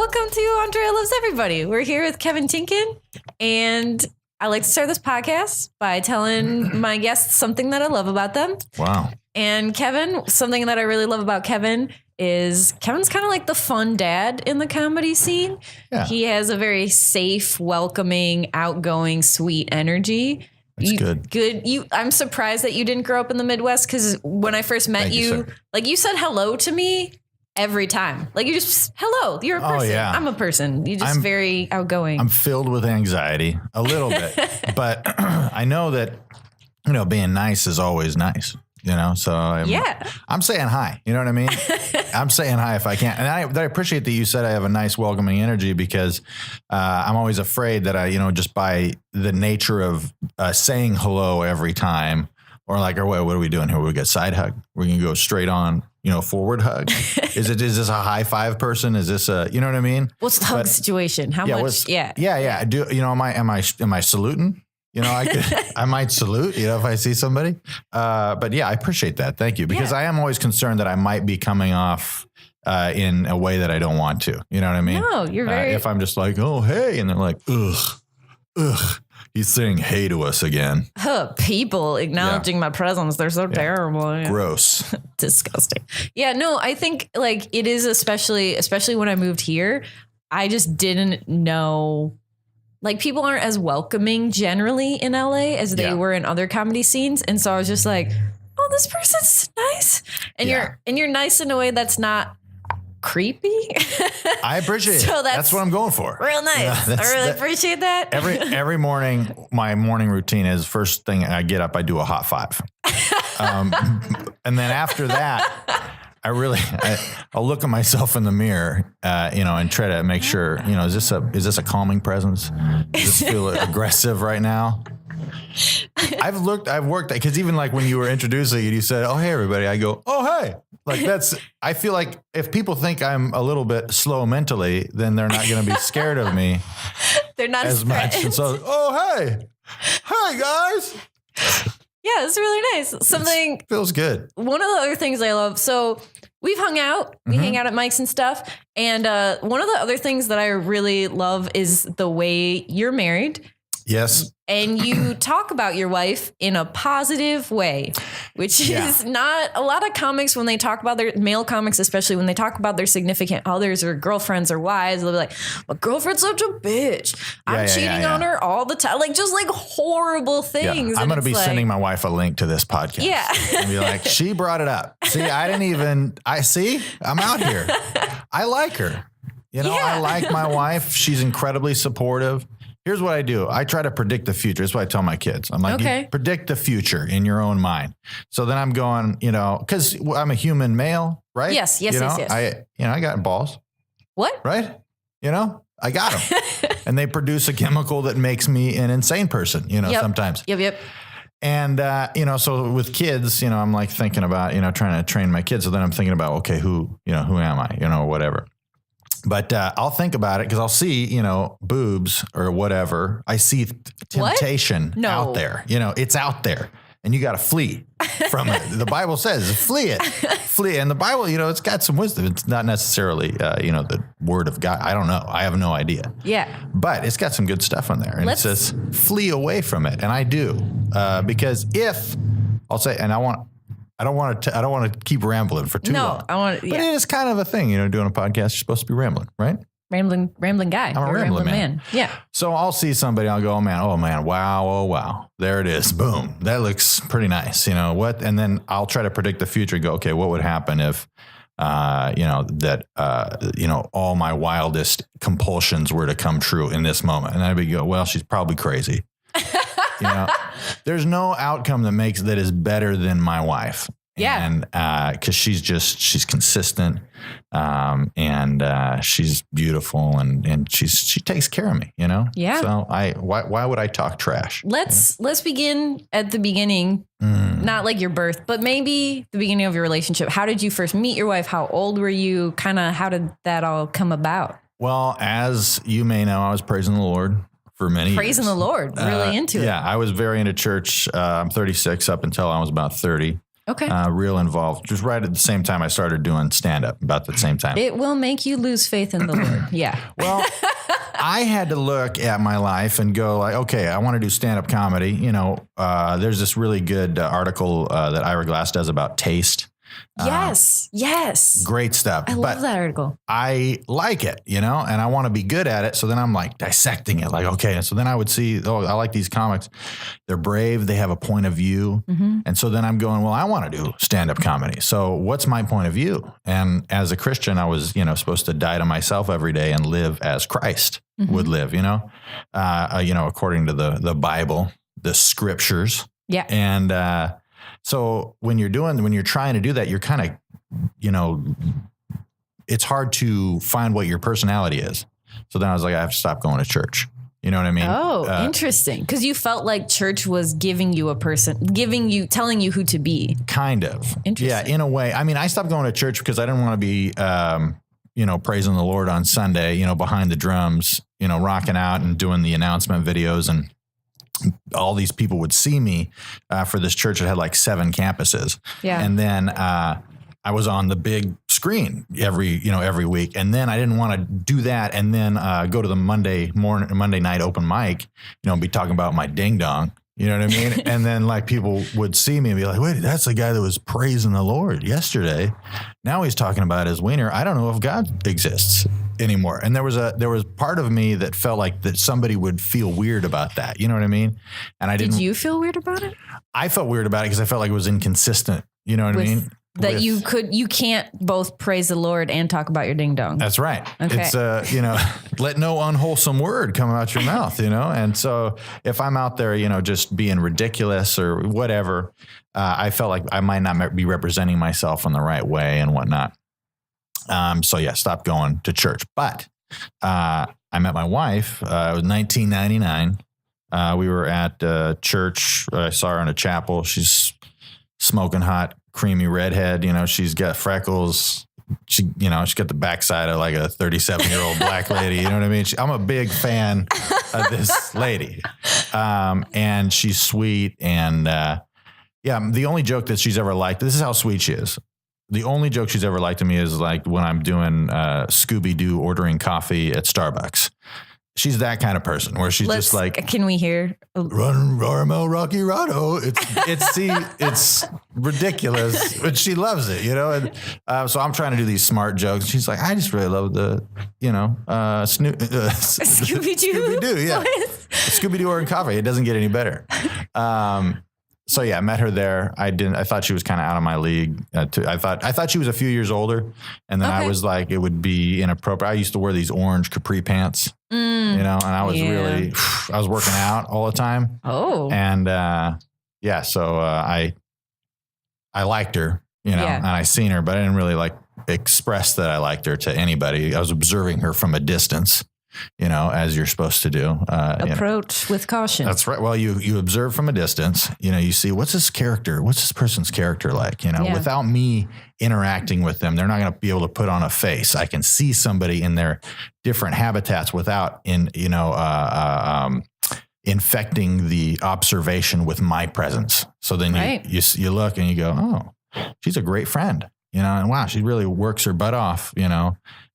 Welcome to Andrea Loves Everybody. We're here with Kevin Tienkin, and I like to start this podcast by telling my guests something that I love about them. Wow. And Kevin, something that I really love about Kevin is Kevin's kind of like the fun dad in the comedy scene. Yeah. He has a very safe, welcoming, outgoing, sweet energy. That's good. I'm surprised that you didn't grow up in the Midwest, because when I first met you, you said hello to me every time. Like, you just, hello, you're a person. Oh, yeah. I'm a person. You're just very outgoing. I'm filled with anxiety a little bit, but I know that, being nice is always nice, so I'm saying hi, you know what I mean? I'm saying hi if I can. And I appreciate that you said I have a nice, welcoming energy, because I'm always afraid that just by the nature of saying hello every time, or what are we doing here? We got side hug. We're going to go straight on, forward hug. Is this a high five person? Is this you know what I mean? What's the hug situation? How much? Yeah. Do am I saluting? I might salute, if I see somebody. But yeah, I appreciate that. Thank you. Because I am always concerned that I might be coming off in a way that I don't want to. You know what I mean? No, you're very. If I'm just like, oh, hey, and they're like, ugh. He's saying hey to us again. People acknowledging my presence. They're so terrible. Yeah. Gross. Disgusting. Yeah, no, I think it is especially when I moved here, I just didn't know. People aren't as welcoming generally in LA as they were in other comedy scenes. And so I was just like, oh, this person's nice. And you're nice in a way that's not creepy. I appreciate it. So that's what I'm going for. Real nice. I really appreciate that. Every morning, my morning routine is first thing I get up, I do a hot five. And then after that, I'll look at myself in the miror, and try to make sure, is this a calming presence? Does this feel aggressive right now? I've worked, because even when you were introducing it, you said, oh, hey, everybody. I go, oh, hey. I feel like if people think I'm a little bit slow mentally, then they're not going to be scared of me. They're not as much. And so, oh, hey, guys. Yeah, it's really nice. It feels good. One of the other things I love. So we've hung out. We hang out at Mike's and stuff. And one of the other things that I really love is the way you're married. Yes. And you talk about your wife in a positive way, which is not a lot of comics when they talk about their male comics, especially when they talk about their significant others or girlfriends or wives. They'll be like, my girlfriend's such a bitch. I'm cheating on her all the time. Just horrible things. Yeah. I'm going to be sending my wife a link to this podcast. Yeah. And be like, she brought it up. See, I'm out here. I like her. I like my wife. She's incredibly supportive. Here's what I do. I try to predict the future. That's what I tell my kids. I'm like, you predict the future in your own mind. So then I'm going, because I'm a human male, right? Yes. I got balls. What? Right? I got them. And they produce a chemical that makes me an insane person, sometimes. Yep. And, so with kids, I'm thinking about, trying to train my kids. So then I'm thinking about, okay, who am I, whatever. But I'll think about it because I'll see, boobs or whatever. I see temptation out there. It's out there. And you got to flee from it. The Bible says, flee it. Flee. And the Bible, it's got some wisdom. It's not necessarily, the word of God. I don't know. I have no idea. Yeah. But it's got some good stuff in there. And it says, flee away from it. And I do. Because if, I'll say, and I don't want to keep rambling for too long. But it is kind of a thing, doing a podcast, you're supposed to be rambling, right? Rambling guy. I'm a rambling man. Yeah. So I'll see somebody, I'll go, oh man, wow. There it is. Boom. That looks pretty nice. What? And then I'll try to predict the future and go, okay, what would happen if, all my wildest compulsions were to come true in this moment? And then I'd go, well, she's probably crazy. There's no outcome that is better than my wife. Yeah. And, cause she's consistent. And she's beautiful and she takes care of me, Yeah. So why would I talk trash? Let's begin at the beginning, not your birth, but maybe the beginning of your relationship. How did you first meet your wife? How old were you? How did that all come about? Well, as you may know, I was praising the Lord for many years. Praising the Lord, really into it. Yeah, I was very into church. I'm 36 up until I was about 30. Okay. Real involved. Just right at the same time I started doing stand-up, about the same time. It will make you lose faith in the Lord. Yeah. Well, I had to look at my life and go like, okay, I want to do stand-up comedy. There's this really good article that Ira Glass does about taste. Yes. Great stuff. I love that article. I like it, and I want to be good at it. So then I'm like dissecting it, like, okay. And so then I would see, I like these comics. They're brave. They have a point of view. Mm-hmm. And so then I'm going, well, I want to do stand-up comedy. So what's my point of view? And as a Christian, I was, supposed to die to myself every day and live as Christ would live, according to the Bible, the scriptures. Yeah. And, so when you're trying to do that, you're kind of, it's hard to find what your personality is. So then I was like, I have to stop going to church. You know what I mean? Oh, interesting. Because you felt like church was giving you telling you who to be. Kind of. Interesting. Yeah, in a way. I mean, I stopped going to church because I didn't want to be, praising the Lord on Sunday, behind the drums, rocking out and doing the announcement videos, and all these people would see me for this church that had like 7 campuses. Yeah. And then I was on the big screen every week. And then I didn't want to do that and then go to the Monday night open mic, be talking about my ding dong. You know what I mean? And then like people would see me and be like, wait, that's the guy that was praising the Lord yesterday. Now he's talking about his wiener. I don't know if God exists anymore. And there was part of me that felt like that somebody would feel weird about that. You know what I mean? And I didn't. Did you feel weird about it? I felt weird about it because I felt like it was inconsistent. You know what I mean? That you can't both praise the Lord and talk about your ding dong. That's right. Okay. It's let no unwholesome word come out your mouth, And so if I'm out there, just being ridiculous or whatever, I felt like I might not be representing myself in the right way and whatnot. So yeah, stopped going to church. But I met my wife. It was 1999. We were at church. I saw her in a chapel. She's smoking hot, creamy redhead. She's got freckles. She's got the backside of like a 37-year-old black lady. You know what I mean? I'm a big fan of this lady. And she's sweet. And the only joke that she's ever liked, this is how sweet she is. The only joke she's ever liked to me is like when I'm doing Scooby-Doo ordering coffee at Starbucks. She's that kind of person where she's just like, can we hear? Run, Ramel, Rocky Rado. It's ridiculous, but she loves it, And so I'm trying to do these smart jokes. She's like, I just really love the, Scooby-Doo. Scooby-Doo, yeah. Scooby-Doo ordering coffee. It doesn't get any better. So yeah, I met her there. I thought she was kind of out of my league. I thought she was a few years older, and then I was like, it would be inappropriate. I used to wear these orange capri pants, and I was I was working out all the time. Oh, and so I liked her, and I seen her, but I didn't really like express that I liked her to anybody. I was observing her from a distance. As you're supposed to do. Approach with caution. That's right. Well, you observe from a distance, you see what's this person's character like, without me interacting with them, they're not going to be able to put on a face. I can see somebody in their different habitats without infecting the observation with my presence. So then you look and you go, oh, she's a great friend, and wow, she really works her butt off,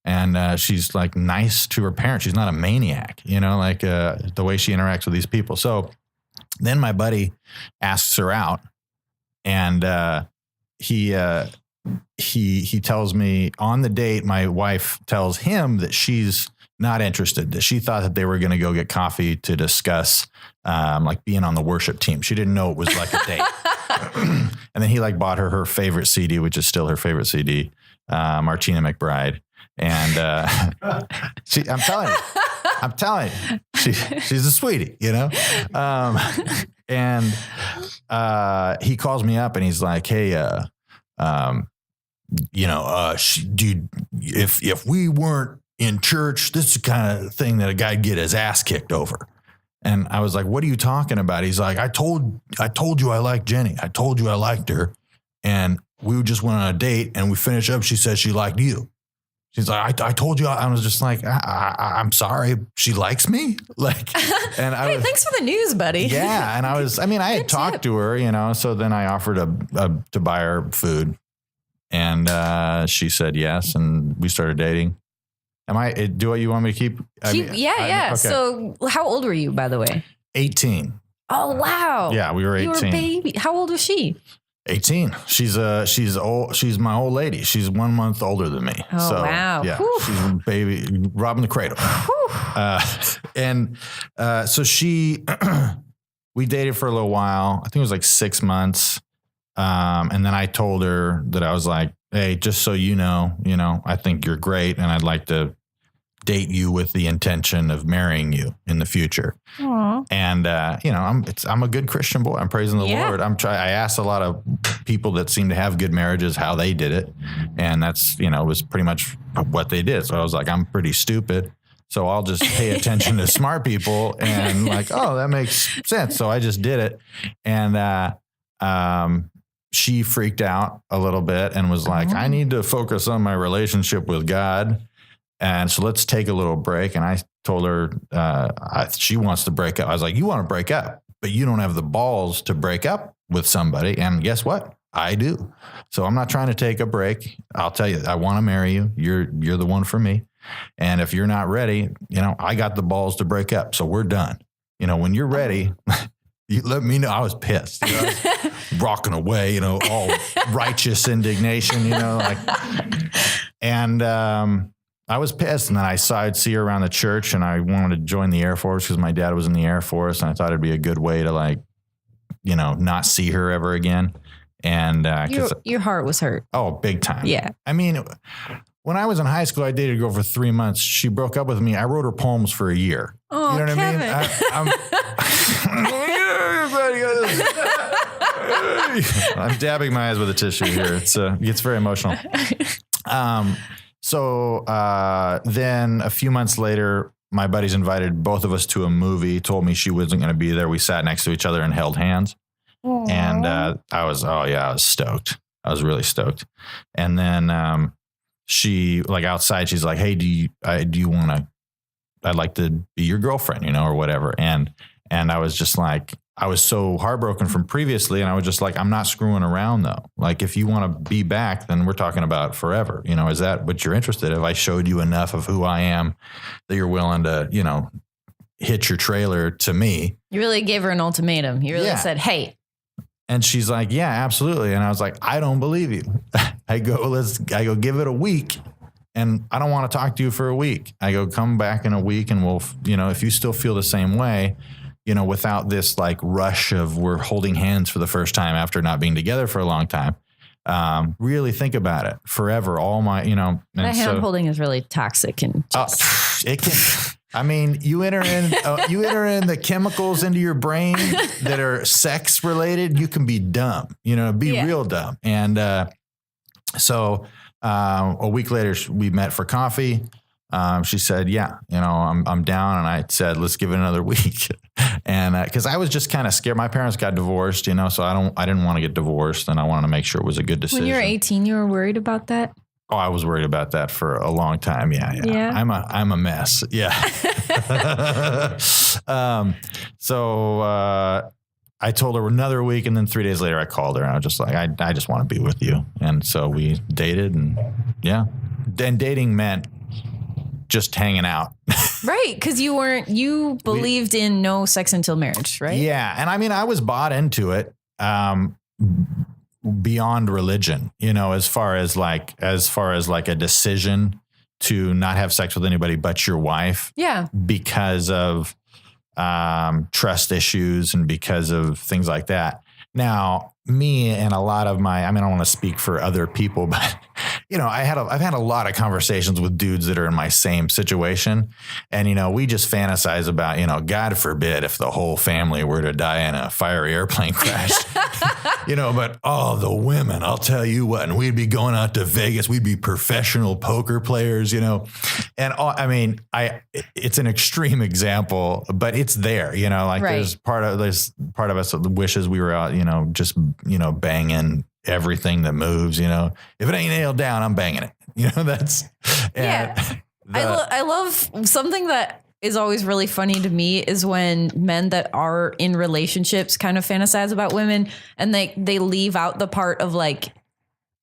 And she's like nice to her parents. She's not a maniac, the way she interacts with these people. So then my buddy asks her out, and he tells me on the date, my wife tells him that she's not interested, that she thought that they were going to go get coffee to discuss like being on the worship team. She didn't know it was like a date. And then he like bought her favorite CD, which is still her favorite CD, Martina McBride. And I'm telling you, she's a sweetie, and he calls me up and he's like, hey, dude, if we weren't in church, this is the kind of thing that a guy'd get his ass kicked over. And I was like, what are you talking about? He's like, I told you I liked Jenny. I told you I liked her. And we just went on a date and we finished up. She said she liked you. She's like, I told you. I was just like, I'm sorry. She likes me. Like, and hey, thanks for the news, buddy. Yeah. And I had talked to her, so then I offered to buy her food, and she said yes. And we started dating. Do what you want me to keep? Yeah. Okay. So how old were you, by the way? 18. Oh, wow. Yeah. We were 18. You were a baby. How old was she? 18. She's old. She's my old lady. She's 1 month older than me. Oh, so, wow. Yeah. Whew. She's a baby, robbing the cradle. So we dated for a little while. I think it was like 6 months. And then I told her that I was like, hey, just so you know, I think you're great. And I'd like to date you with the intention of marrying you in the future. Aww. And, I'm a good Christian boy. I'm praising the Lord. I asked a lot of people that seem to have good marriages how they did it. And that's, was pretty much what they did. So I was like, I'm pretty stupid. So I'll just pay attention to smart people and like, oh, that makes sense. So I just did it. And, she freaked out a little bit and was like, I need to focus on my relationship with God. And so let's take a little break. And I told her she wants to break up. I was like, you want to break up, but you don't have the balls to break up with somebody. And guess what? I do. So I'm not trying to take a break. I'll tell you, I want to marry you. You're the one for me. And if you're not ready, I got the balls to break up. So we're done. When you're ready, you let me know. I was pissed. I was rocking away, all righteous indignation, and I was pissed. And then I'd see her around the church, and I wanted to join the Air Force because my dad was in the Air Force. And I thought it'd be a good way to not see her ever again. And your heart was hurt. Oh, big time. Yeah. I mean, when I was in high school, I dated a girl for 3 months. She broke up with me. I wrote her poems for a year. Oh, you know what Kevin. I mean? I'm dabbing my eyes with a tissue here. It gets very emotional. So then a few months later, my buddies invited both of us to a movie, told me she wasn't going to be there. We sat next to each other and held hands. Aww. And I was stoked. I was really stoked. And then she, like outside, she's like, hey, do you want to, I'd like to be your girlfriend, or whatever. And I was just like, I was so heartbroken from previously. And I was just like, I'm not screwing around though. Like, if you want to be back, then we're talking about forever. Is that what you're interested in? If I showed you enough of who I am that you're willing to, hitch your trailer to me. You really gave her an ultimatum. You really said, hey. And she's like, yeah, absolutely. And I was like, I don't believe you. I go, give it a week. And I don't want to talk to you for a week. I go, come back in a week and we'll, if you still feel the same way, without this like rush of we're holding hands for the first time after not being together for a long time. Really think about it forever. All my, that hand holding is really toxic and it can. I mean, you enter in the chemicals into your brain that are sex related. You can be dumb, real dumb. And so a week later, we met for coffee. She said, yeah, I'm down. And I said, let's give it another week. And because I was just kind of scared. My parents got divorced, so I didn't want to get divorced, and I wanted to make sure it was a good decision. When you were 18, you were worried about that? Oh, I was worried about that for a long time. Yeah. I'm a mess. Yeah. So I told her another week, and then 3 days later I called her, and I was just like, I just want to be with you. And so we dated, and then dating meant just hanging out. Right. Because you believed in no sex until marriage, right? Yeah. And I mean, I was bought into it. Beyond religion, as far as like a decision to not have sex with anybody but your wife. Yeah. Because of trust issues and because of things like that. Now, me and a lot of I don't want to speak for other people, but I've had a lot of conversations with dudes that are in my same situation. And, we just fantasize about, God forbid if the whole family were to die in a fiery airplane crash, but the women, I'll tell you what, and we'd be going out to Vegas. We'd be professional poker players, and it's an extreme example, but it's there, right. There's part of us that wishes we were out, just, banging everything that moves, you know, if it ain't nailed down, I'm banging it. You know, I love something that is always really funny to me is when men that are in relationships kind of fantasize about women and they leave out the part of like,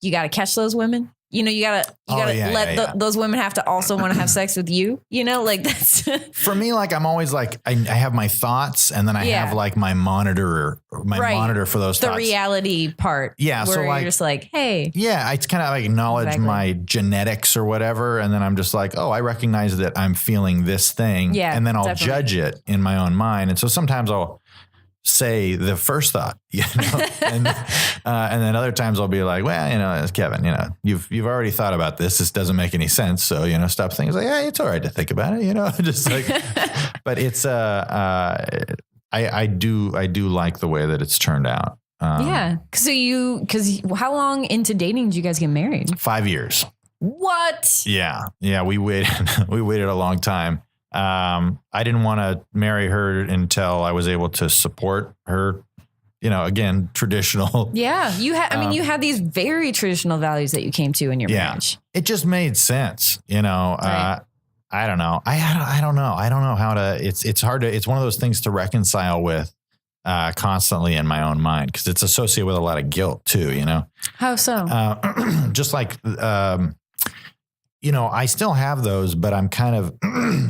you got to catch those women. You know, you gotta let those women have to also want to have sex with you. You know, like that's for me. Like I'm always like I have my thoughts, and then I have like my monitor for those thoughts. The reality part. Yeah, where so like you're just like, hey. Yeah, I kind of like acknowledge my genetics or whatever, and then I'm just like, oh, I recognize that I'm feeling this thing, and then I'll judge it in my own mind, and so sometimes I'll say the first thought, you know, and then other times I'll be like, well, you know, it's Kevin, you know, you've already thought about this. This doesn't make any sense. So, you know, stop thinking. It's like, yeah, it's all right to think about it, you know, just like, but it's, I do like the way that it's turned out. Yeah. Cause how long into dating did you guys get married? 5 years. What? Yeah. Yeah. We waited a long time. I didn't want to marry her until I was able to support her, you know, again, traditional. Yeah. You had these very traditional values that you came to in your marriage. It just made sense, you know, right. I don't know. I don't know. I don't know how to, it's hard to, it's one of those things to reconcile with, constantly in my own mind. 'Cause it's associated with a lot of guilt too, you know? How so? Just like, you know, I still have those, but I'm kind of,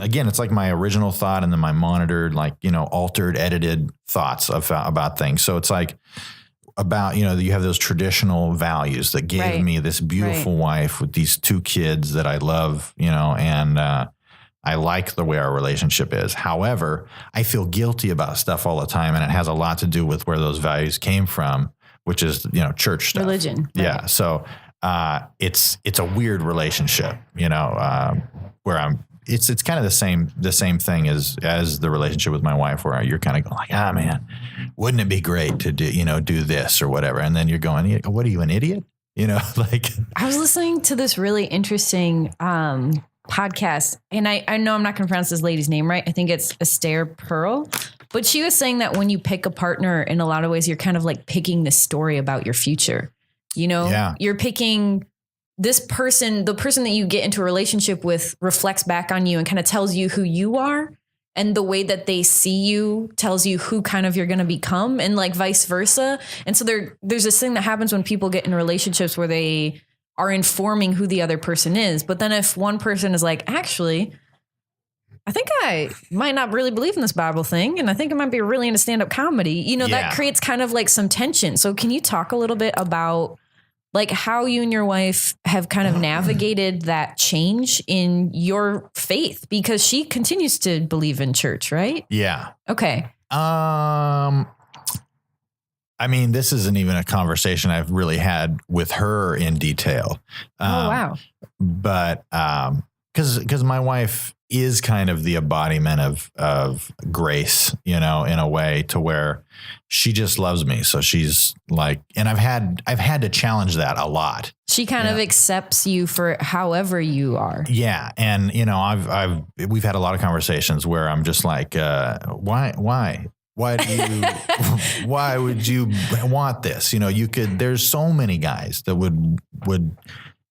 again, it's like my original thought and then my monitored, like, you know, altered, edited thoughts about things. So it's like about, you know, you have those traditional values that gave me this beautiful wife with these 2 kids that I love, you know, and I like the way our relationship is. However, I feel guilty about stuff all the time. And it has a lot to do with where those values came from, which is, you know, church stuff. Religion. Yeah. So, it's a weird relationship, you know, where it's kind of the same thing as the relationship with my wife, where you're kind of going like, man, wouldn't it be great to do this or whatever? And then you're going, what are you, an idiot? You know, like I was listening to this really interesting, podcast, and I know I'm not going to pronounce this lady's name right. I think it's Esther Pearl, but she was saying that when you pick a partner, in a lot of ways, you're kind of like picking this story about your future. You know, you're picking this person, the person that you get into a relationship with reflects back on you and kind of tells you who you are. And the way that they see you tells you who kind of you're going to become, and like vice versa. And so there's this thing that happens when people get in relationships where they are informing who the other person is. But then if one person is like, actually, I think I might not really believe in this Bible thing, and I think I might be really into stand-up comedy, you know, that creates kind of like some tension. So can you talk a little bit about like how you and your wife have kind of navigated that change in your faith? Because she continues to believe in church, right? Yeah. Okay. I mean, this isn't even a conversation I've really had with her in detail. Oh, wow. But, cause my wife is kind of the embodiment of grace, you know, in a way to where she just loves me. So she's like, and I've had to challenge that a lot. She kind of accepts you for however you are. Yeah. And, you know, we've had a lot of conversations where I'm just like, why do you, why would you want this? You know, there's so many guys that would,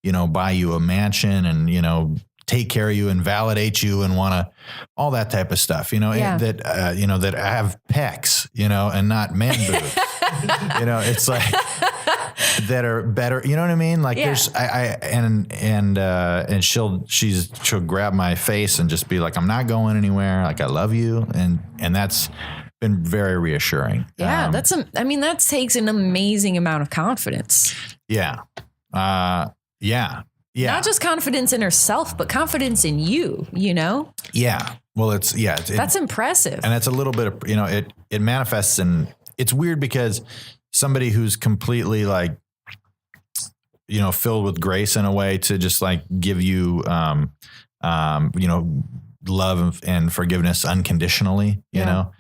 you know, buy you a mansion and, you know, take care of you and validate you and want to, all that type of stuff, you know, that, you know, that have pecs, you know, and not man boobs, you know, it's like that are better. You know what I mean? Like there's, and she'll grab my face and just be like, I'm not going anywhere. Like, I love you. And that's been very reassuring. Yeah. That takes an amazing amount of confidence. Yeah. Yeah. Not just confidence in herself, but confidence in you, you know? Yeah. Well, that's impressive. And it's a little bit of, you know, it manifests in, it's weird because somebody who's completely like, you know, filled with grace in a way to just like give you, you know, love and forgiveness unconditionally, you know,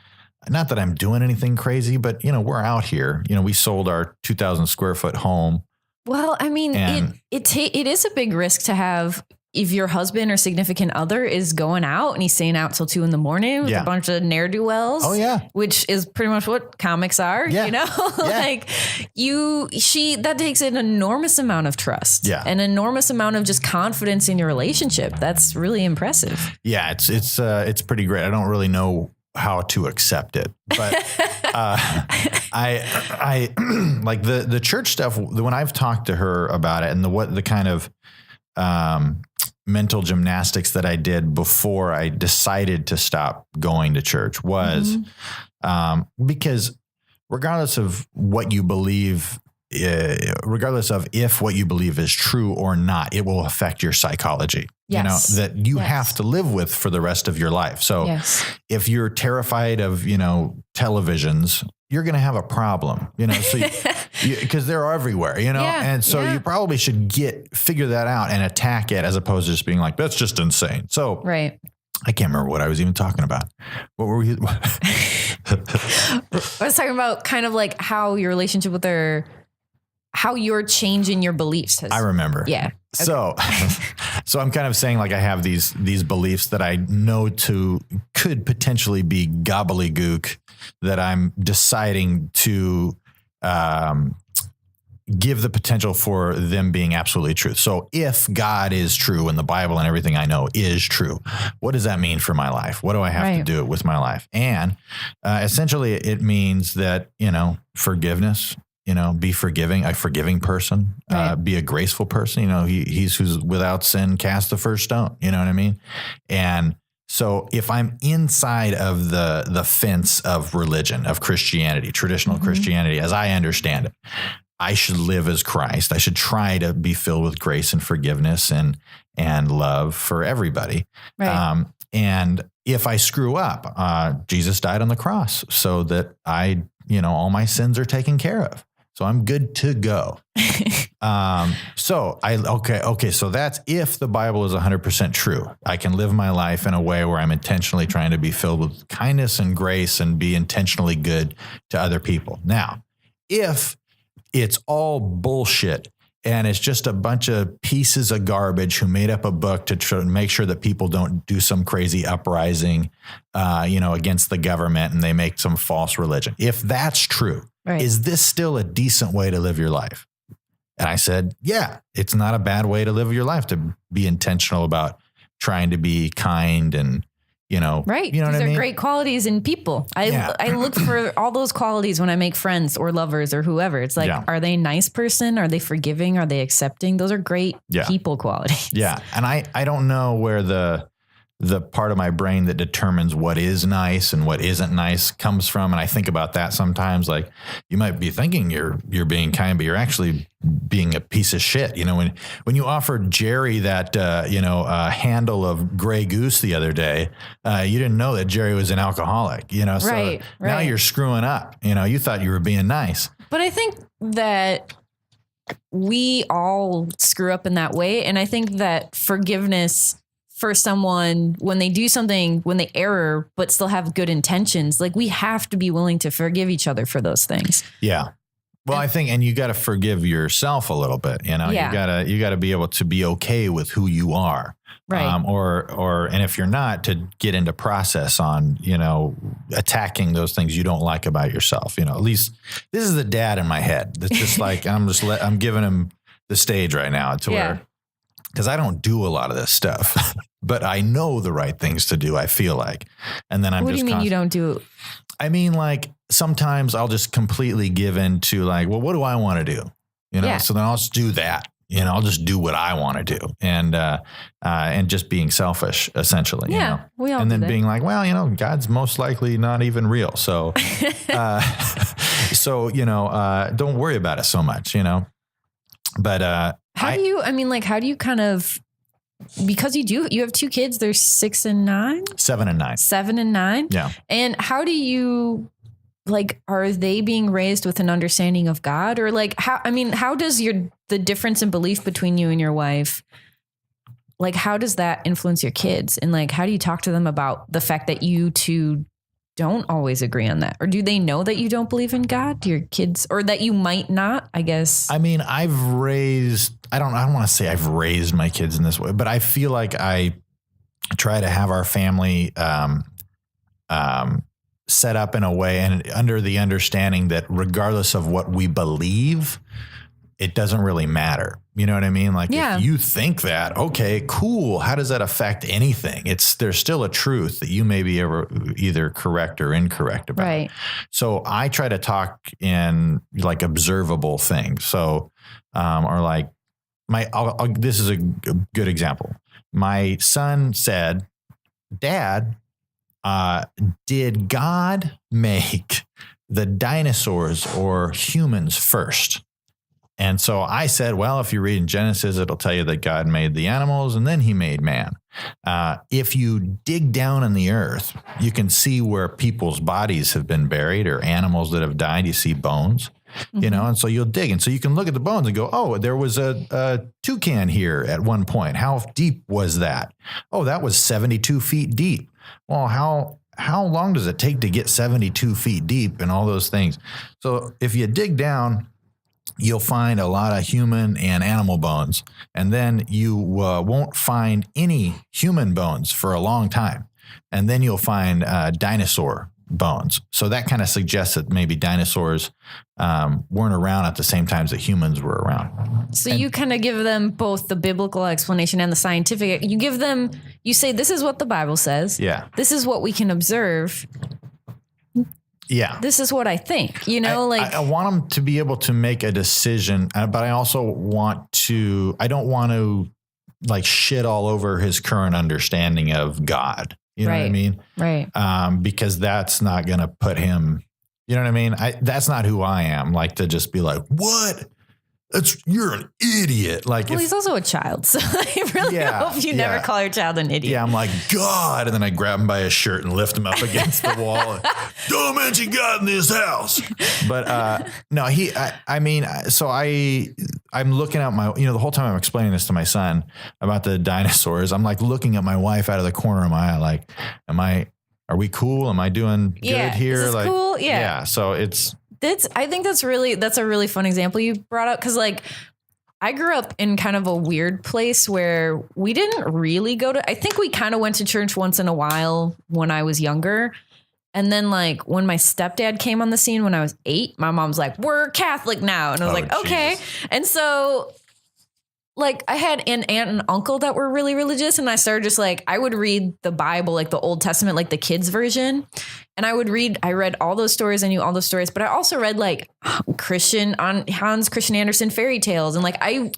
not that I'm doing anything crazy, but you know, we're out here, you know, we sold our 2,000 square foot home. Well, I mean, it is a big risk to have if your husband or significant other is going out and he's staying out till 2 a.m. with a bunch of ne'er-do-wells, which is pretty much what comics are, you know, like that takes an enormous amount of trust, an enormous amount of just confidence in your relationship. That's really impressive. Yeah. It's pretty great. I don't really know how to accept it, but, I like the church stuff when I've talked to her about it and the kind of, mental gymnastics that I did before I decided to stop going to church was, because regardless of what you believe, regardless of if what you believe is true or not, it will affect your psychology, you know, that you have to live with for the rest of your life. So if you're terrified of, televisions, you're going to have a problem, so because they're everywhere, and so you probably should figure that out and attack it as opposed to just being like, that's just insane. So I can't remember what I was even talking about. What were we? I was talking about kind of like how your relationship with her, how you're changing your beliefs. I remember. Yeah. Okay. So I'm kind of saying like I have these beliefs that I know could potentially be gobbledygook that I'm deciding to give the potential for them being absolutely true. So if God is true and the Bible and everything I know is true, what does that mean for my life? What do I have to do with my life? And essentially it means that, forgiveness, be forgiving, a forgiving person, be a graceful person. He's who's without sin cast the first stone. You know what I mean? And so if I'm inside of the fence of religion, of Christianity, traditional Christianity, as I understand it, I should live as Christ. I should try to be filled with grace and forgiveness and love for everybody. Right. And if I screw up, Jesus died on the cross so that all my sins are taken care of. So I'm good to go. So that's if the Bible is 100% true. I can live my life in a way where I'm intentionally trying to be filled with kindness and grace and be intentionally good to other people. Now, if it's all bullshit and it's just a bunch of pieces of garbage who made up a book to try to make sure that people don't do some crazy uprising, against the government and they make some false religion. If that's true, is this still a decent way to live your life? And I said, yeah, it's not a bad way to live your life, to be intentional about trying to be kind and, right. You know These what I mean? Are great qualities in people. I look for all those qualities when I make friends or lovers or whoever. It's like, are they a nice person? Are they forgiving? Are they accepting? Those are great people qualities. Yeah. And I don't know where the part of my brain that determines what is nice and what isn't nice comes from. And I think about that sometimes, like you might be thinking you're being kind, but you're actually being a piece of shit. When you offered Jerry that, handle of Grey Goose the other day, you didn't know that Jerry was an alcoholic, so now you're screwing up, you thought you were being nice. But I think that we all screw up in that way. And I think that forgiveness for someone when they do something, when they err, but still have good intentions, like we have to be willing to forgive each other for those things. Yeah. Well, I think, and you got to forgive yourself a little bit, you got to be able to be okay with who you are. Right. And if you're not, to get into process on, attacking those things you don't like about yourself, at least this is the dad in my head. That's just like, I'm giving him the stage right now to where, because I don't do a lot of this stuff, but I know the right things to do, I feel like. And then what do you mean you don't do? I mean, like sometimes I'll just completely give in to like, well, what do I want to do? So then I'll just do that. I'll just do what I want to do. And just being selfish, essentially. We all and then do that. being like, well, God's most likely not even real. So, don't worry about it so much, But how do you kind of, because you have 2 kids, they're 6 and 9? 7 and 9. 7 and 9. Yeah. And how do you, like, are they being raised with an understanding of God, or like, how does the difference in belief between you and your wife, like, how does that influence your kids? And like, how do you talk to them about the fact that you two don't always agree on that? Or do they know that you don't believe in God, do your kids, or that you might not, I guess? I mean, I don't want to say I've raised my kids in this way, but I feel like I try to have our family set up in a way and under the understanding that regardless of what we believe, it doesn't really matter. You know what I mean? Like if you think that, okay, cool. How does that affect anything? There's still a truth that you may be either correct or incorrect about. Right. So I try to talk in like observable things. So, or like this is a good example. My son said, Dad, did God make the dinosaurs or humans first? And so I said, well, if you read in Genesis, it'll tell you that God made the animals and then he made man. If you dig down in the earth, you can see where people's bodies have been buried or animals that have died. You see bones, you know, and so you'll dig. And so you can look at the bones and go, oh, there was a toucan here at one point. How deep was that? Oh, that was 72 feet deep. Well, how long does it take to get 72 feet deep and all those things? So if you dig down, you'll find a lot of human and animal bones, and then you won't find any human bones for a long time. And then you'll find dinosaur bones. So that kind of suggests that maybe dinosaurs weren't around at the same times that humans were around. So you kind of give them both the biblical explanation and the scientific. You say, this is what the Bible says. Yeah. This is what we can observe. Yeah. This is what I think, you know, I want them to be able to make a decision, but I also I don't want to like shit all over his current understanding of God. You know what I mean? Right. Because that's not going to put him, you know what I mean? That's not who I am. Like to just be like, what? You're an idiot. Like, well, he's also a child, so I really hope you never call your child an idiot. Yeah, I'm like, God, and then I grab him by his shirt and lift him up against the wall. And, don't mention God in this house. But no, I'm looking at the whole time I'm explaining this to my son about the dinosaurs. I'm like looking at my wife out of the corner of my eye, like, are we cool? Am I doing good here? Is this like, cool? Yeah. So it's. I think that's a really fun example you brought up. Cause like I grew up in kind of a weird place where we didn't really I think we kind of went to church once in a while when I was younger. And then like when my stepdad came on the scene when I was 8, my mom's like, we're Catholic now. And I was like, okay. And so like I had an aunt and uncle that were really religious. And I started just like, I would read the Bible, like the Old Testament, like the kids version. And I read all those stories. I knew all those stories, but I also read like Hans Christian Andersen fairy tales. And like, I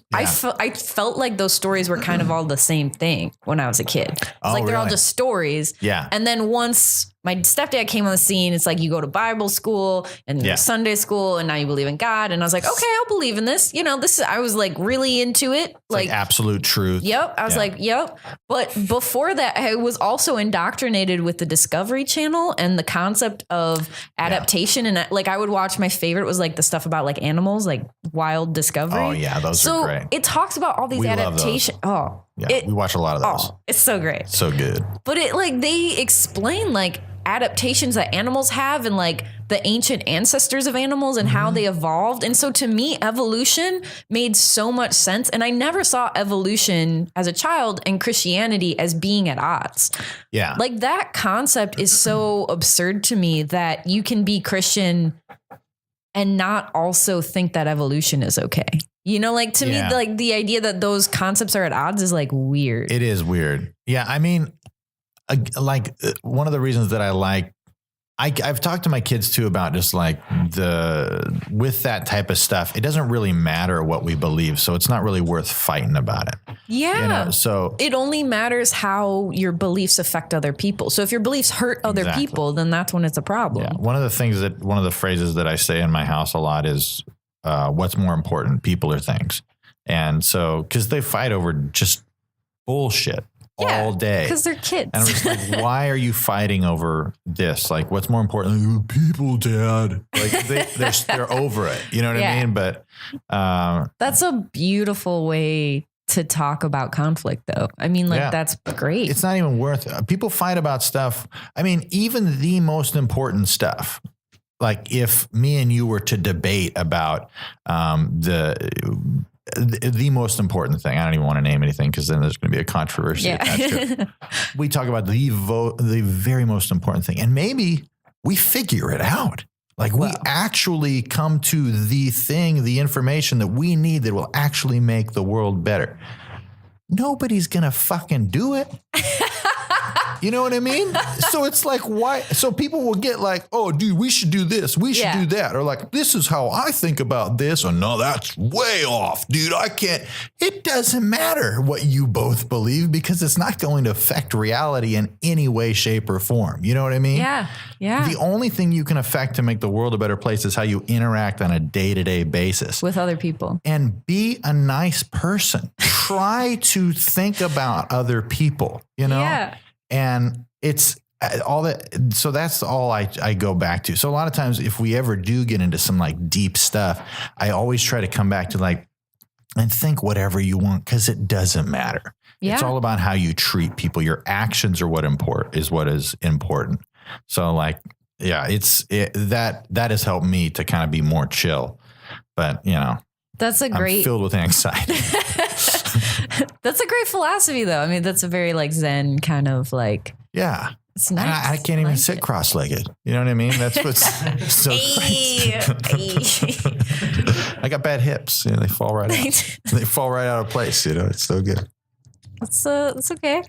felt like those stories were kind of all the same thing when I was a kid. It's like, they're all just stories. Yeah. And then once my stepdad came on the scene, it's like, you go to Bible school and Sunday school and now you believe in God. And I was like, okay, I'll believe in this. You know, I was like really into it. It's like absolute truth. Yep. I was like, yep. But before that, I was also indoctrinated with the Discovery Channel and the concept of adaptation. And like, I would watch, my favorite was like the stuff about like animals, like Wild Discovery. Oh yeah. Those are great. It talks about all these adaptations. Oh yeah. We watch a lot of those. Oh, it's so great. So good. But they explain like adaptations that animals have and like the ancient ancestors of animals and how they evolved. And so to me, evolution made so much sense. And I never saw evolution as a child and Christianity as being at odds. Yeah. Like that concept is so absurd to me that you can be Christian and not also think that evolution is okay. You know, like to me, like the idea that those concepts are at odds is like weird. It is weird. Yeah. I mean, like one of the reasons that I've talked to my kids too about just like with that type of stuff, it doesn't really matter what we believe. So it's not really worth fighting about it. Yeah. You know, so it only matters how your beliefs affect other people. So if your beliefs hurt other people, then that's when it's a problem. Yeah. One of the phrases that I say in my house a lot is, what's more important, people or things? And so, cause they fight over just bullshit. All day. Because they're kids. And I'm just like, why are you fighting over this? Like, what's more important? Like, people, Dad. Like, they're over it. You know what I mean? But that's a beautiful way to talk about conflict though. I mean, like that's great. It's not even worth it. People fight about stuff. I mean, even the most important stuff, like if me and you were to debate about the most important thing, I don't even want to name anything because then there's going to be a controversy attached to it. We talk about the very most important thing, and maybe we figure it out. Like we actually come to the thing, the information that we need that will actually make the world better. Nobody's going to fucking do it. You know what I mean? So it's like, why? So people will get like, oh, dude, we should do this. We should do that. Or like, this is how I think about this. Or no, that's way off, dude. I can't. It doesn't matter what you both believe because it's not going to affect reality in any way, shape, or form. You know what I mean? Yeah. Yeah. The only thing you can affect to make the world a better place is how you interact on a day-to-day basis with other people. And be a nice person. Try to think about other people, you know? Yeah. And it's all that. So that's all I go back to. So a lot of times if we ever do get into some like deep stuff, I always try to come back to like, and think whatever you want, because it doesn't matter. Yeah. It's all about how you treat people. Your actions are what is important. So like, yeah, that has helped me to kind of be more chill, but you know, I'm filled with anxiety. That's a great philosophy though. I mean, that's a very like Zen kind of like, yeah. It's nice. And I can't even sit cross-legged. You know what I mean? That's what's so crazy. I got bad hips. You know, they fall right out. They fall right out of place. You know, it's so good. It's okay.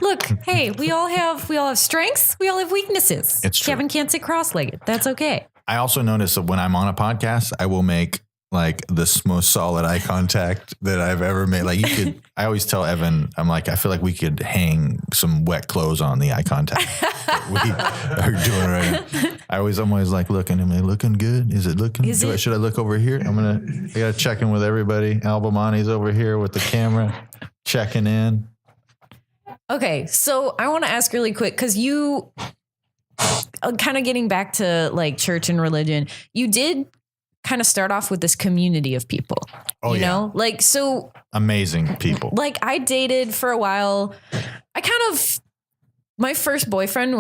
Look, hey, we all have strengths. We all have weaknesses. It's true. Kevin can't sit cross-legged. That's okay. I also notice that when I'm on a podcast, I will make like the most solid eye contact that I've ever made. Like I always tell Evan, I'm like, I feel like we could hang some wet clothes on the eye contact that we are doing right now. I'm always like looking, am I looking good? Is it looking good? Should I look over here? I got to check in with everybody. Albamani's over here with the camera checking in. Okay. So I want to ask really quick, cause you kind of getting back to like church and religion, you did kind of start off with this community of people, you know, like, so amazing people. Like I dated for a while. My first boyfriend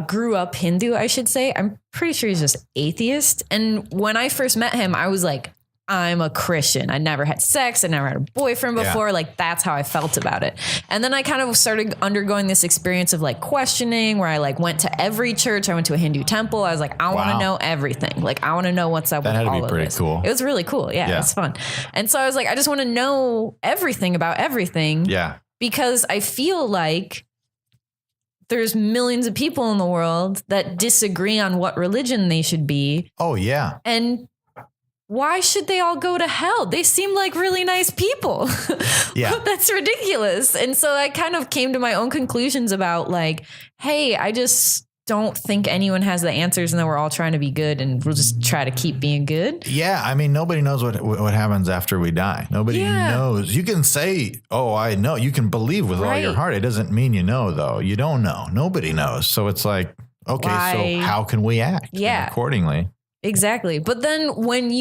grew up Hindu, I should say. I'm pretty sure he's just atheist. And when I first met him, I was like, I'm a Christian. I never had sex. I never had a boyfriend before. Yeah. Like that's how I felt about it. And then I kind of started undergoing this experience of like questioning where I like went to every church. I went to a Hindu temple. I was like, I want to know everything. Like I want to know what's up with all of this. That had to be pretty cool. It was really cool. Yeah, it's fun. And so I was like, I just want to know everything about everything. Yeah. Because I feel like there's millions of people in the world that disagree on what religion they should be. Oh, yeah. And why should they all go to hell? They seem like really nice people. Yeah. That's ridiculous. And so I kind of came to my own conclusions about like, hey, I just don't think anyone has the answers and that we're all trying to be good and we'll just try to keep being good. Yeah. I mean, nobody knows what happens after we die. Nobody knows. You can say, oh, I know. You can believe with all your heart. It doesn't mean you know, though. You don't know. Nobody knows. So it's like, okay, so how can we act accordingly? Exactly. But then when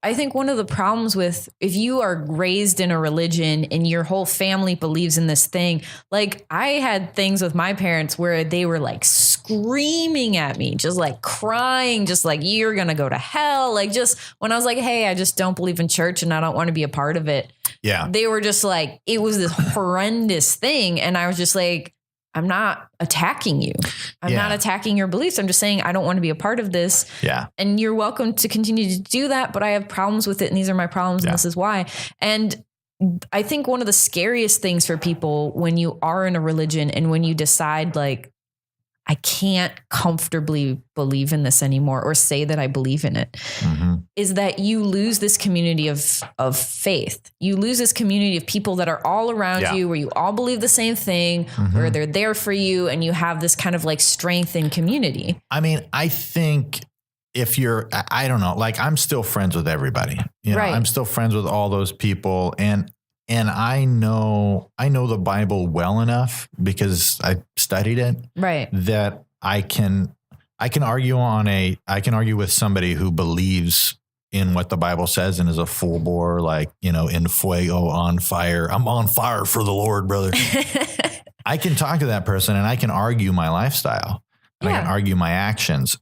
I think one of the problems with if you are raised in a religion and your whole family believes in this thing, like I had things with my parents where they were like screaming at me, just like crying, just like you're going to go to hell. Like just when I was like, hey, I just don't believe in church and I don't want to be a part of it. Yeah. They were just like, it was this horrendous thing. And I was just like, I'm not attacking you. I'm not attacking your beliefs. I'm just saying I don't want to be a part of this. Yeah. And you're welcome to continue to do that, but I have problems with it and these are my problems and this is why. And I think one of the scariest things for people when you are in a religion and when you decide like, I can't comfortably believe in this anymore or say that I believe in it, is that you lose this community of faith. You lose this community of people that are all around you where you all believe the same thing, where they're there for you and you have this kind of like strength in community. I mean, I think if you're, I don't know, like I'm still friends with everybody, you know, I'm still friends with all those people and I know the Bible well enough because I studied it, that I can argue with somebody who believes in what the Bible says and is a full bore, like, in fuego, on fire. I'm on fire for the Lord, brother. I can talk to that person and I can argue my lifestyle and I can argue my actions,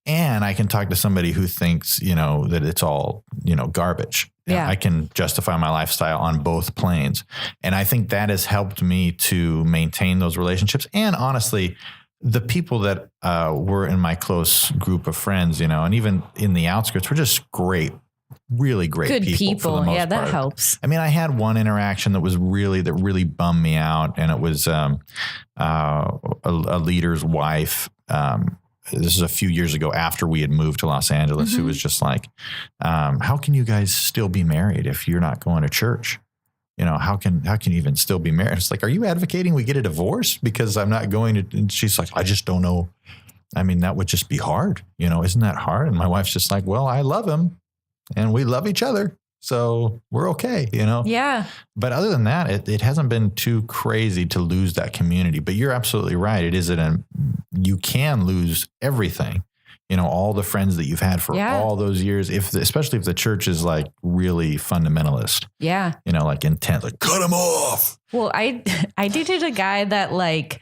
and I can talk to somebody who thinks, that it's all, garbage. Yeah. I can justify my lifestyle on both planes. And I think that has helped me to maintain those relationships. And honestly, the people that were in my close group of friends, and even in the outskirts, were just great, really great good people. For the most yeah, that part. Helps. I mean, I had one interaction that really bummed me out, and it was a leader's wife. This is a few years ago after we had moved to Los Angeles, who was just like, how can you guys still be married if you're not going to church? How can you even still be married? It's like, are you advocating we get a divorce because I'm not going to? And she's like, I just don't know. I mean, that would just be hard. Isn't that hard? And my wife's just like, well, I love him and we love each other, so we're okay, Yeah. But other than that, it hasn't been too crazy to lose that community. But you're absolutely right. You can lose everything, all the friends that you've had for all those years, especially if the church is like really fundamentalist. Yeah. Like intense, like cut them off. Well, I dated a guy that like,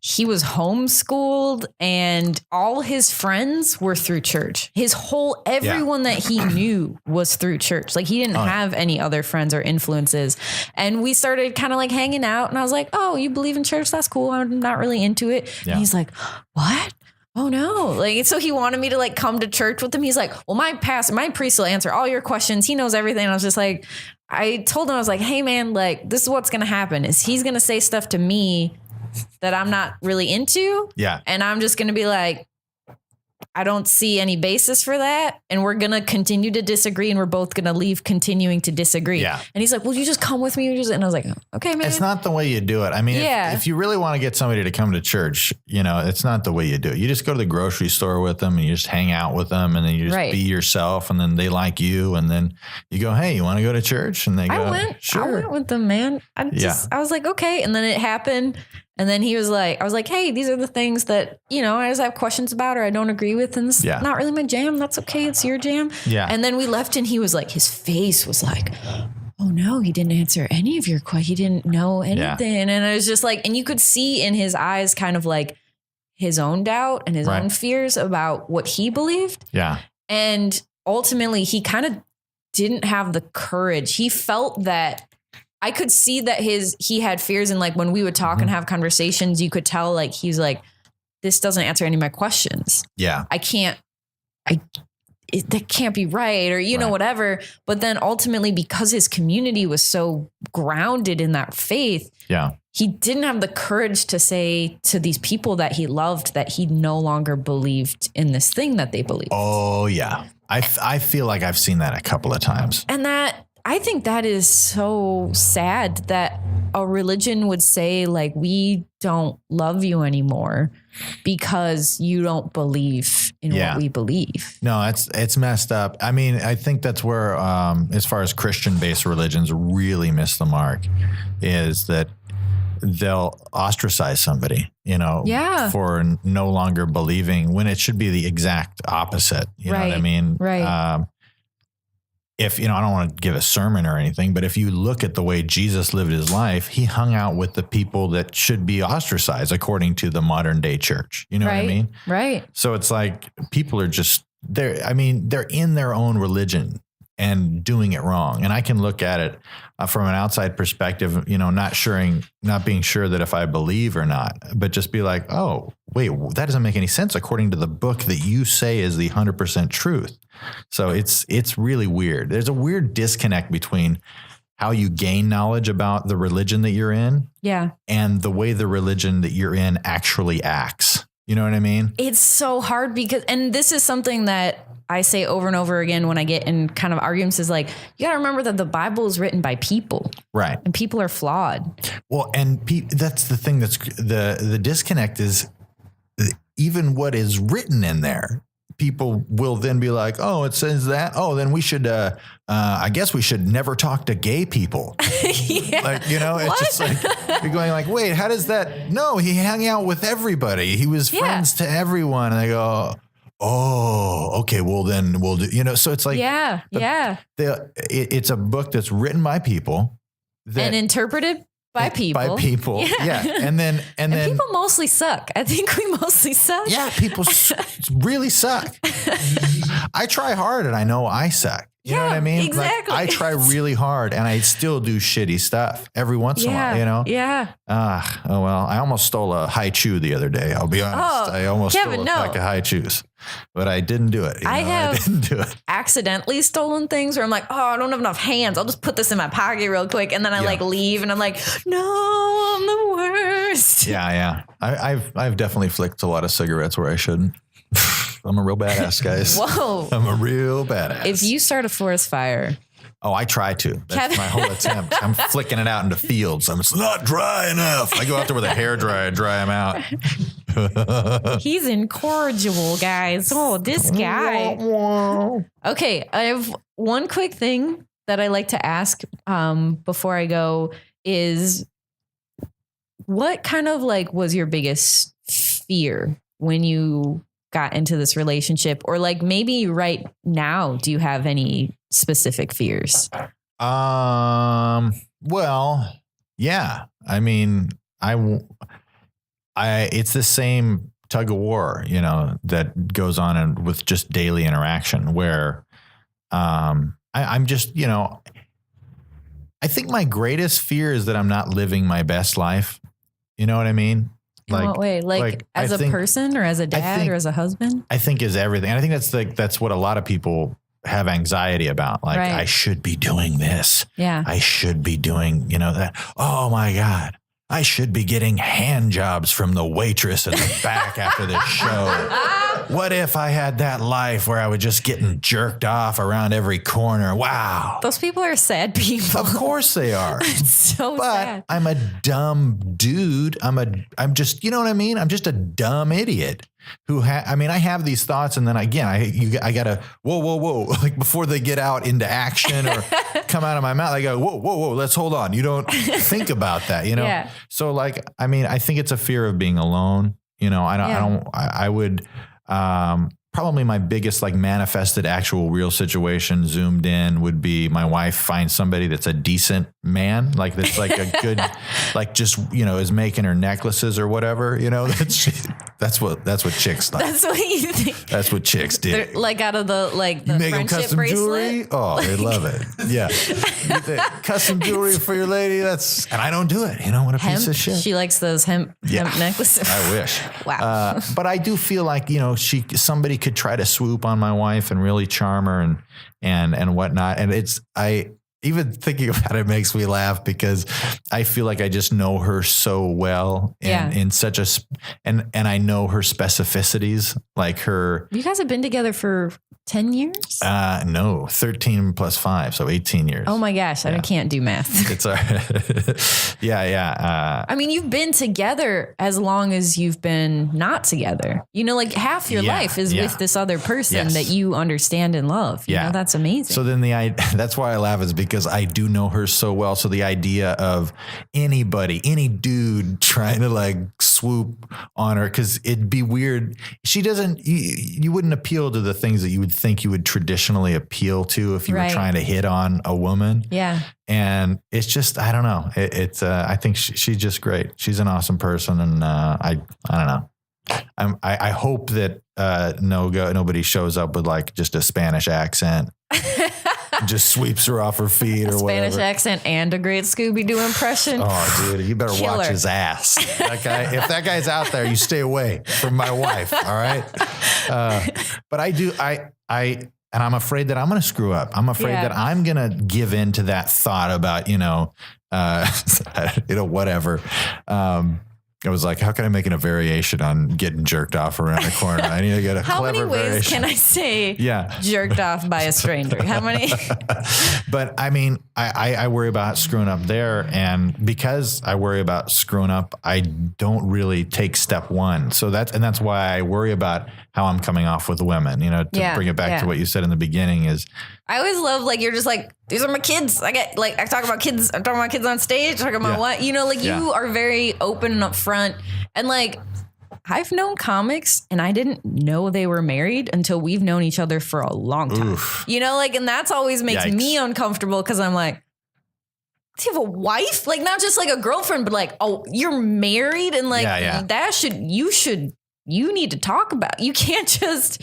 he was homeschooled and all his friends were through church. Everyone that he knew was through church. Like he didn't have any other friends or influences. And we started kind of like hanging out, and I was like, oh, you believe in church? That's cool. I'm not really into it. Yeah. And he's like, what? Oh no. Like, so he wanted me to like come to church with him. He's like, well, my priest will answer all your questions. He knows everything. And I was just like, I told him, I was like, hey man, like this is what's going to happen is he's going to say stuff to me that I'm not really into. Yeah. And I'm just going to be like, I don't see any basis for that. And we're going to continue to disagree. And we're both going to leave continuing to disagree. Yeah. And he's like, well, you just come with me. And I was like, okay, man. It's not the way you do it. I mean, if you really want to get somebody to come to church, it's not the way you do it. You just go to the grocery store with them and you just hang out with them, and then you just be yourself, and then they like you. And then you go, hey, you want to go to church? And they go, sure. I went with them, man. I was like, okay. And then it happened. And then he was like, I was like, hey, these are the things that, I just have questions about or I don't agree with. And it's not really my jam. That's okay. It's your jam. Yeah. And then we left and he was like, his face was like, oh no, he didn't answer any of your questions. He didn't know anything. Yeah. And I was just like, and you could see in his eyes kind of like his own doubt and his own fears about what he believed. Yeah. And ultimately he kind of didn't have the courage. He felt that I could see that he had fears, and like when we would talk and have conversations, you could tell like he's like, this doesn't answer any of my questions. Yeah. That can't be right, or know, whatever. But then ultimately, because his community was so grounded in that faith, he didn't have the courage to say to these people that he loved that he no longer believed in this thing that they believed. Oh yeah. I feel like I've seen that a couple of times. And I think that is so sad that a religion would say like, we don't love you anymore because you don't believe in what we believe. No, it's messed up. I mean, I think that's where, as far as Christian-based religions really miss the mark, is that they'll ostracize somebody, for no longer believing, when it should be the exact opposite. You know what I mean? Right. If, I don't want to give a sermon or anything, but if you look at the way Jesus lived his life, he hung out with the people that should be ostracized according to the modern day church. You know what I mean? Right. So it's like people are just they're in their own religion and doing it wrong. And I can look at it from an outside perspective, not being sure that if I believe or not, but just be like, oh, wait, that doesn't make any sense according to the book that you say is the 100% truth. So it's really weird. There's a weird disconnect between how you gain knowledge about the religion that you're in, and the way the religion that you're in actually acts. You know what I mean? It's so hard and this is something that I say over and over again when I get in kind of arguments, is like, you got to remember that the Bible is written by people. Right. And people are flawed. Well, and that's the thing that's the disconnect is even what is written in there. People will then be like, oh, it says that. Oh, then we should, I guess we should never talk to gay people. Like, it's just like, you're going like, wait, how does that? No, he hung out with everybody. He was friends to everyone. And they go, oh, okay, well then we'll do, so it's like, it's a book that's written by people and interpreted by people. Yeah. And then people mostly suck. I think we mostly suck. Yeah. People really suck. I try hard and I know I suck. You know what I mean? Exactly. Like, I try really hard and I still do shitty stuff every once in a while, Yeah. Oh, well, I almost stole a high chew the other day. I'll be honest. I almost stole a pack of high chews, but I didn't do it. I didn't do it. Accidentally stolen things where I'm like, oh, I don't have enough hands. I'll just put this in my pocket real quick. And then I leave and I'm like, no, I'm the worst. Yeah. I've definitely flicked a lot of cigarettes where I shouldn't. I'm a real badass, guys. Whoa. I'm a real badass. If you start a forest fire. Oh, I try to. That's my whole attempt. I'm flicking it out into fields. It's not dry enough. I go out there with a hairdryer and dry them out. He's incorrigible, guys. Oh, this guy. Okay, I have one quick thing that I like to ask before I go is what kind of was your biggest fear when you got into this relationship, or maybe right now, do you have any specific fears? Well, yeah. I mean, it's the same tug of war, that goes on with just daily interaction where, I'm just, I think my greatest fear is that I'm not living my best life. You know what I mean? In what way? As a person or as a dad or as a husband? I think is everything. And I think that's what a lot of people have anxiety about. I should be doing this. Yeah. I should be doing, that. Oh my God. I should be getting hand jobs from the waitress in the back after this show. What if I had that life where I was just getting jerked off around every corner? Wow. Those people are sad people. Of course they are. It's so sad. I'm a dumb dude. I'm just, you know what I mean? I'm just a dumb idiot who I have these thoughts, and then again, I gotta, whoa. Like before they get out into action or come out of my mouth, I go, whoa, let's hold on. You don't think about that, Yeah. So I think it's a fear of being alone. I would, probably my biggest manifested actual real situation zoomed in would be my wife finds somebody that's a decent man, that's a good, just, is making her necklaces or whatever, that's what chicks like. That's what you think. That's what chicks do. Out of the, the make them custom bracelet? Jewelry. Oh, they love it. Yeah. Custom jewelry for your lady. And I don't do it. What a piece of shit. She likes those hemp necklaces. I wish. Wow. But I do feel like, somebody could try to swoop on my wife and really charm her and whatnot. And even thinking about it makes me laugh because I feel like I just know her so well and in such and I know her specificities, You guys have been together for 10 years? No, 13 plus 5. So 18 years. Oh my gosh. I can't do math. It's all right. Yeah. You've been together as long as you've been not together, half your life is with this other person that you understand and love. You know, that's amazing. So then that's why I laugh is because I do know her so well. So the idea of any dude trying to swoop on her, cause it'd be weird. She doesn't, you wouldn't appeal to the things that you would think you would traditionally appeal to if you were trying to hit on a woman. Yeah. And it's just, I don't know. I think she's just great. She's an awesome person. And I don't know. I hope that nobody shows up with just a Spanish accent. Just sweeps her off her feet or whatever. Spanish accent and a great Scooby-Doo impression. Oh, dude, you better watch his ass. That guy, if that guy's out there, you stay away from my wife. All right. But and I'm afraid that I'm going to screw up. I'm afraid that I'm going to give in to that thought about, whatever. I was like, how can I make it a variation on getting jerked off around the corner? I need to get a clever variation. How many ways can I say jerked off by a stranger? How many? But I worry about screwing up there. And because I worry about screwing up, I don't really take step one. So that's why I worry about how I'm coming off with women, to bring it back to what you said in the beginning is. I always love, you're just these are my kids. I talk about kids. I'm talking about kids on stage, talking about what, you are very open and upfront. And I've known comics and I didn't know they were married until we've known each other for a long time. Oof. You know, like, and that's always makes me uncomfortable because I'm like, do you have a wife? Like, not just like a girlfriend, but like, oh, you're married, and like you need to talk about. You can't just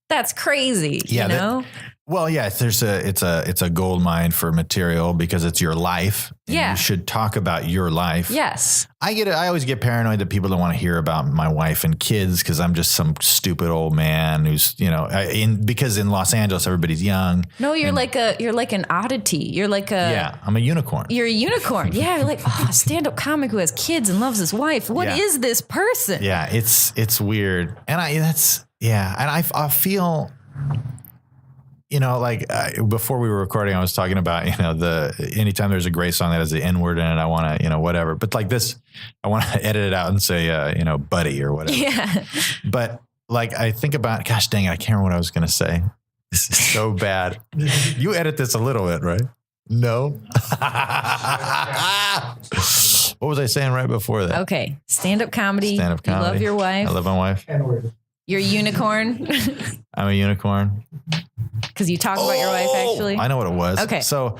that's crazy. Yeah, you know. It's a gold mine for material because it's your life. And you should talk about your life. Yes. I always get paranoid that people don't want to hear about my wife and kids because I'm just some stupid old man who's, because in Los Angeles, everybody's young. No, you're like an oddity. You're like I'm a unicorn. You're a unicorn. Yeah. You're like, a stand-up comic who has kids and loves his wife. What is this person? Yeah. It's weird. And I feel, before we were recording, I was talking about, anytime there's a great song that has the N word in it, I want to, whatever. But like this, I want to edit it out and say, buddy or whatever. Yeah. But like, I think about, gosh dang it, I can't remember what I was going to say. This is so bad. You edit this a little bit, right? No. What was I saying right before that? Okay. Stand-up comedy. You love your wife. I love my wife. N-word. You're a unicorn. I'm a unicorn. Because you talk about your wife, actually. I know what it was. Okay. So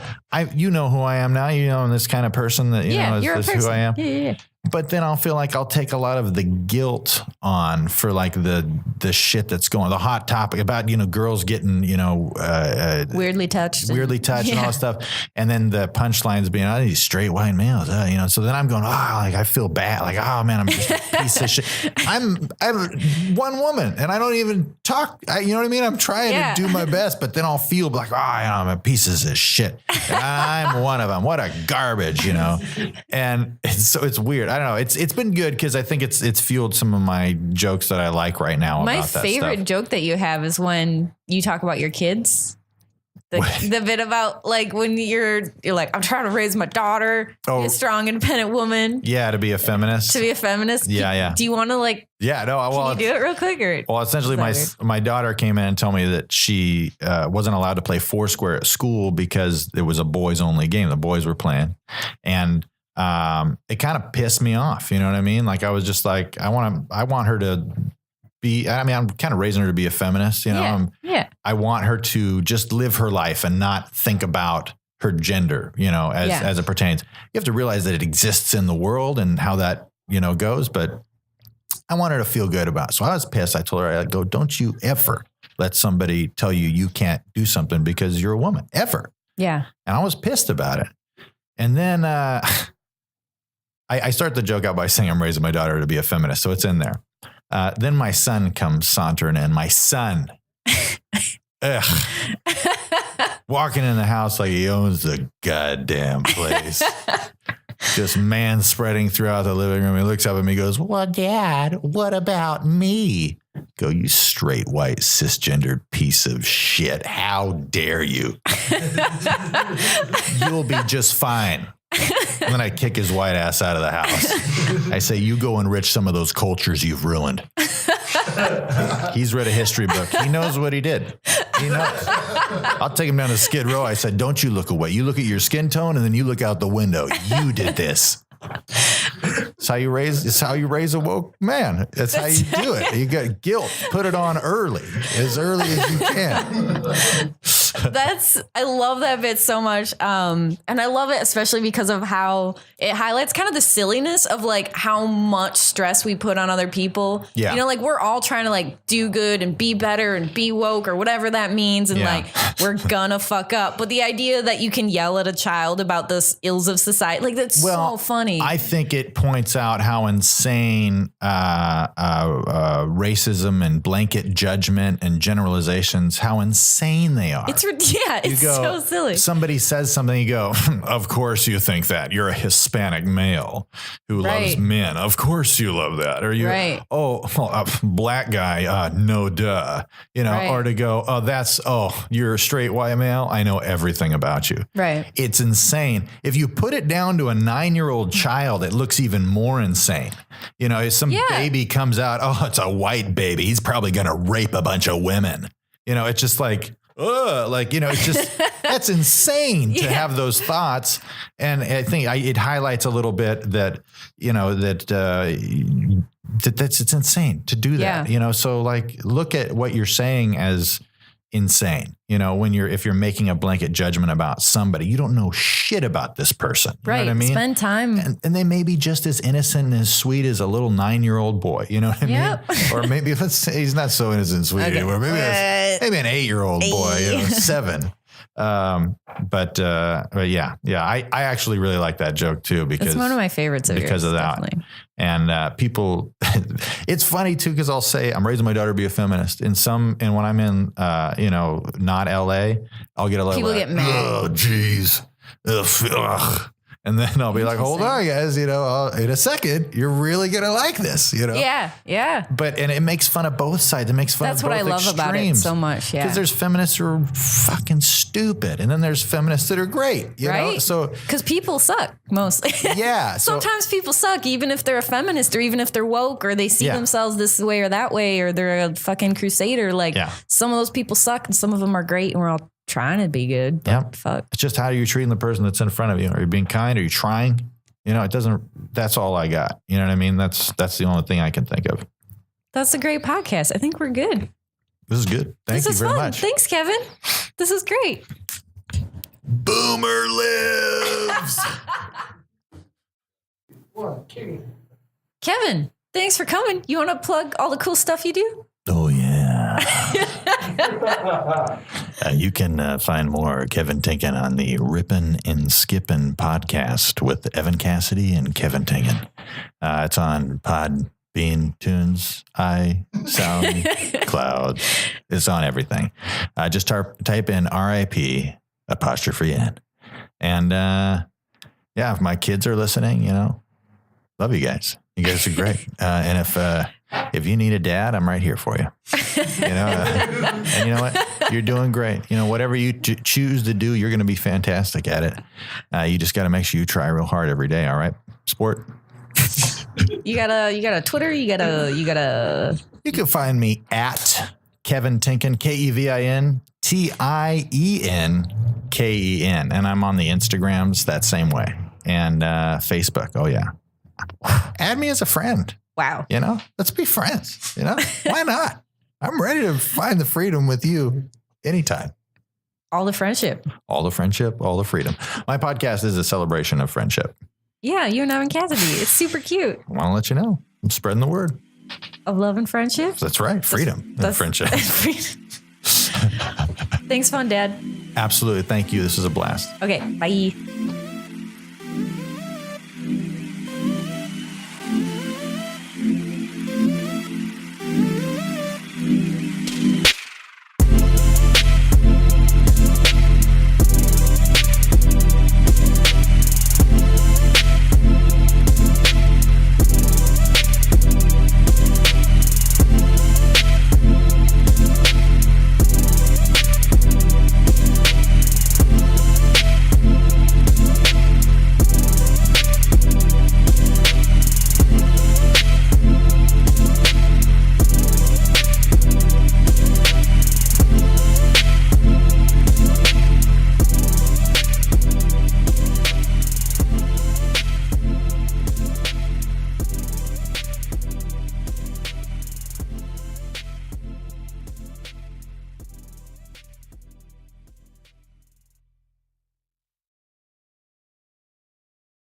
you know who I am now. You know, I'm this kind of person that, you're is a person. Who I am. Yeah. But then I'll feel like I'll take a lot of the guilt on for like the shit that's going, the hot topic about, girls getting, weirdly touched and all that stuff. And then the punchlines being, these straight white males, so then I'm going, like, I feel bad. Like, oh man, I'm just a piece of shit. I'm one woman and I don't even talk. You know what I mean? I'm trying to do my best, but then I'll feel like, I'm a piece of shit. And I'm one of them. What a garbage, and it's weird. I don't know. It's been good because I think it's fueled some of my jokes that I like right now. My about that favorite stuff. joke that you have is when you talk about your kids. The bit about like when you're like, I'm trying to raise my daughter, be a strong, independent woman. Yeah, to be a feminist. Yeah. Do you want to like? Yeah, no. Well, can you do it real quick? Or well, essentially, my daughter came in and told me that she wasn't allowed to play Foursquare at school because it was a boys only game. The boys were playing, and it kind of pissed me off. You know what I mean? Like I was just like, I want her to be, I'm kind of raising her to be a feminist, I want her to just live her life and not think about her gender, as it pertains. You have to realize that it exists in the world and how that, goes, but I want her to feel good about it. So I was pissed. I told her, I go, don't you ever let somebody tell you can't do something because you're a woman, ever. Yeah. And I was pissed about it. And then, I start the joke out by saying I'm raising my daughter to be a feminist. So it's in there. Then my son comes sauntering in. My son. Walking in the house like he owns the goddamn place. Just man spreading throughout the living room. He looks up at me and goes, well, Dad, what about me? Go, you straight white cisgendered piece of shit. How dare you? You'll be just fine. And then I kick his white ass out of the house. I say, you go enrich some of those cultures you've ruined. He's read a history book. He knows what he did. He knows. I'll take him down to Skid Row. I said, don't you look away. You look at your skin tone and then you look out the window. You did this. It's how you raise a woke man. That's how you do it. You got guilt. Put it on early as you can. I love that bit so much. And I love it especially because of how it highlights kind of the silliness of like how much stress we put on other people. Yeah. Like we're all trying to like do good and be better and be woke or whatever that means. And like, we're gonna fuck up. But the idea that you can yell at a child about the ills of society, like that's so funny. I think it points out how insane racism and blanket judgment and generalizations, how insane they are. It's so silly. Somebody says something, you go, of course you think that. You're a Hispanic male who loves men. Of course you love that. Or you, black guy, no duh. Or to go, you're a straight white male. I know everything about you. Right. It's insane. If you put it down to a 9-year-old child, it looks even more insane. If some baby comes out, it's a white baby. He's probably going to rape a bunch of women. It's just like, it's just, that's insane to have those thoughts. And I think it highlights a little bit that, it's insane to do that, Yeah. So like, look at what you're saying as insane, if you're making a blanket judgment about somebody, you don't know shit about this person. You Right. know what I mean? Spend time. And they may be just as innocent and as sweet as a little 9-year-old boy. You know what I Yep. mean? Or maybe let's say he's not so innocent and sweet anymore. Maybe an 8-year-old boy, 7. But yeah, I actually really like that joke too, because It's one of my favorites because of that. Definitely. And people, it's funny too, because I'll say I'm raising my daughter to be a feminist. And when I'm in, not LA, I'll get a little People get mad. Oh, geez. Ugh. And then I'll be like, hold on, guys, in a second, you're really going to like this, Yeah. Yeah. And it makes fun of both sides. It makes fun That's of both what I love about it extremes. so much. Yeah. Because there's feminists who are fucking stupid. And then there's feminists that are great, right? So, because people suck mostly. Yeah. Sometimes people suck, even if they're a feminist or even if they're woke or they see themselves this way or that way or they're a fucking crusader. Like some of those people suck and some of them are great and we're all trying to be good. Yeah. Fuck. It's just how are you treating the person that's in front of you? Are you being kind? Are you trying? It doesn't, that's all I got. You know what I mean? That's the only thing I can think of. That's a great podcast. I think we're good. This is good. Thank you very much. Thanks, Kevin. This is great. Boomer lives. Kevin, thanks for coming. You want to plug all the cool stuff you do? Oh, yeah. You can find more Kevin Tienkin on the Rippin' and Skippin' podcast with Evan Cassidy and Kevin Tienkin. It's on Podbean, Tunes, SoundCloud. It's on everything. Just type in RIP 'N. And if my kids are listening, love you guys. You guys are great. And if you need a dad, I'm right here for you. And you know what? You're doing great. Whatever you choose to do, you're going to be fantastic at it. You just got to make sure you try real hard every day. All right, sport. You got a Twitter. You got a. You can find me at Kevin Tienkin, KevinTienken, and I'm on the Instagrams that same way, and Facebook. Oh yeah, add me as a friend. Wow. Let's be friends. Why not? I'm ready to find the freedom with you anytime. All the friendship. All the friendship, all the freedom. My podcast is a celebration of friendship. Yeah, you and Evan Cassidy. It's super cute. I want to let you know. I'm spreading the word. Of love and friendship? That's right. Freedom and friendship. Thanks, Fun Dad. Absolutely. Thank you. This was a blast. Okay, bye.